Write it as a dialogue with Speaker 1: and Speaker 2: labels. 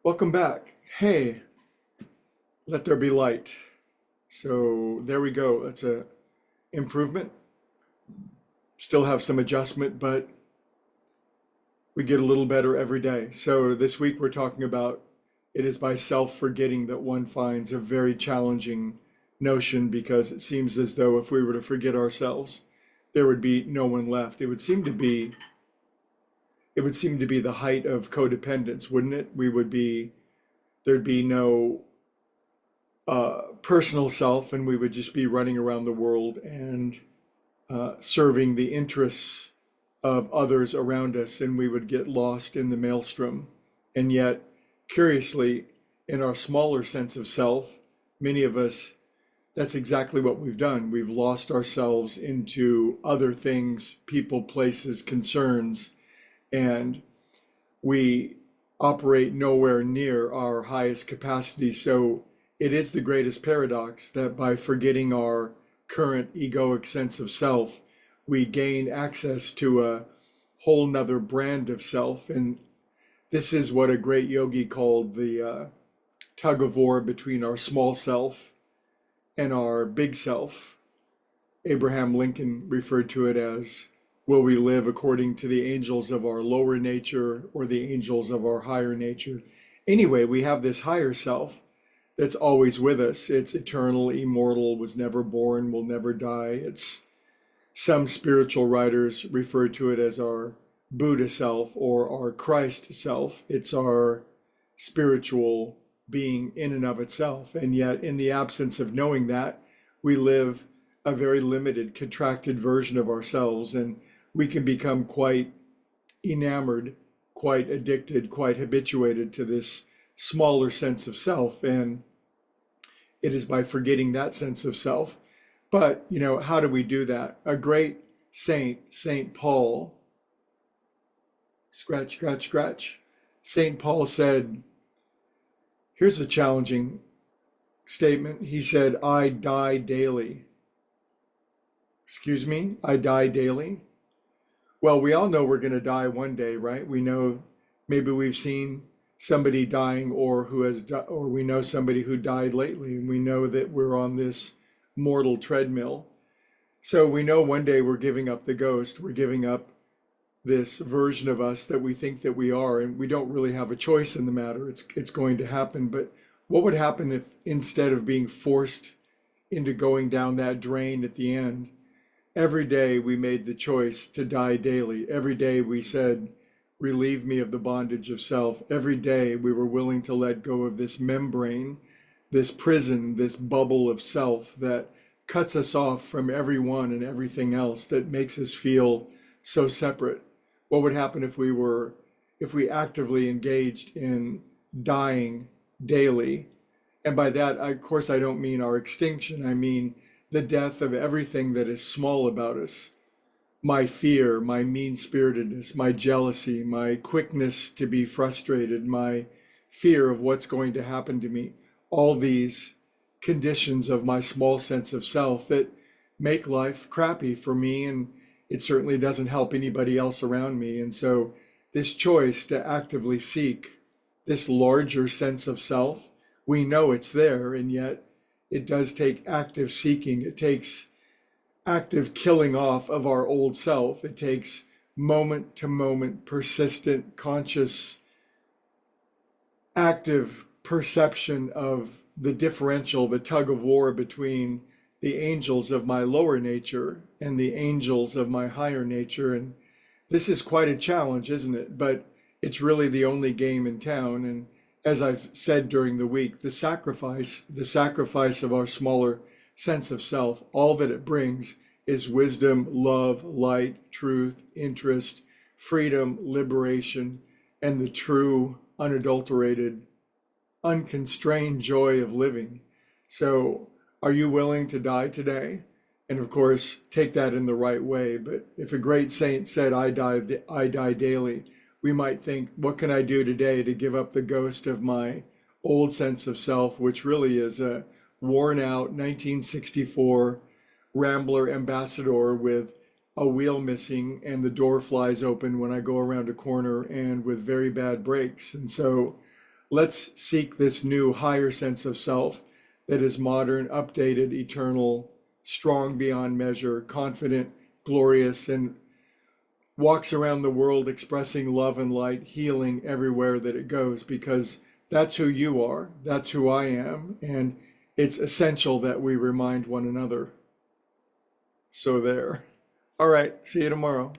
Speaker 1: Welcome back. Hey, let there be light. So there we go. That's a improvement. Still have some adjustment, but we get a little better every day. So this week we're talking about it is by self-forgetting that one finds a very challenging notion because it seems as though if we were to forget ourselves, there would be no one left. It would seem to be the height of codependence, wouldn't it? There'd be no personal self, and we would just be running around the world and serving the interests of others around us, and we would get lost in the maelstrom. And yet, curiously, in our smaller sense of self, many of us, that's exactly what we've done. We've lost ourselves into other things, people, places, concerns, and we operate nowhere near our highest capacity. So it is the greatest paradox that by forgetting our current egoic sense of self, we gain access to a whole nother brand of self. And this is what a great yogi called the tug of war between our small self and our big self. Abraham Lincoln referred to it as, will we live according to the angels of our lower nature or the angels of our higher nature? Anyway, we have this higher self that's always with us. It's eternal, immortal, was never born, will never die. It's some spiritual writers refer to it as our Buddha self or our Christ self. It's our spiritual being in and of itself. And yet, in the absence of knowing that, we live a very limited, contracted version of ourselves. And we can become quite enamored, quite addicted, quite habituated to this smaller sense of self. And it is by forgetting that sense of self. But, how do we do that? A great saint, Saint Paul, scratch, scratch, scratch. Saint Paul said, here's a challenging statement. He said, I die daily. Excuse me, I die daily. Well, we all know we're going to die one day, right? We know, maybe we've seen somebody dying or or we know somebody who died lately, and we know that we're on this mortal treadmill. So we know one day we're giving up the ghost, we're giving up this version of us that we think that we are, and we don't really have a choice in the matter. It's going to happen. But what would happen if instead of being forced into going down that drain at the end, every day we made the choice to die daily? Every day we said, relieve me of the bondage of self. Every day we were willing to let go of this membrane, this prison, this bubble of self that cuts us off from everyone and everything else, that makes us feel so separate. What would happen if we actively engaged in dying daily? And by that, of course, I don't mean our extinction. I mean the death of everything that is small about us. My fear, my mean-spiritedness, my jealousy, my quickness to be frustrated, my fear of what's going to happen to me. All these conditions of my small sense of self that make life crappy for me, and it certainly doesn't help anybody else around me. And so this choice to actively seek this larger sense of self, we know it's there, and yet it does take active seeking. It takes active killing off of our old self. It takes moment to moment, persistent, conscious, active perception of the differential, the tug of war between the angels of my lower nature and the angels of my higher nature. And this is quite a challenge, isn't it? But it's really the only game in town. And as I've said during the week, the sacrifice of our smaller sense of self, all that it brings is wisdom, love, light, truth, interest, freedom, liberation, and the true, unadulterated, unconstrained joy of living. So are you willing to die today? And of course, take that in the right way. But if a great saint said, I die daily, we might think, what can I do today to give up the ghost of my old sense of self, which really is a worn out 1964 Rambler Ambassador with a wheel missing and the door flies open when I go around a corner and with very bad brakes. And so Let's seek this new higher sense of self that is modern, updated, eternal, strong beyond measure, confident, glorious, and walks around the world expressing love and light, healing everywhere that it goes, because that's who you are, that's who I am, and it's essential that we remind one another. So there. All right, see you tomorrow.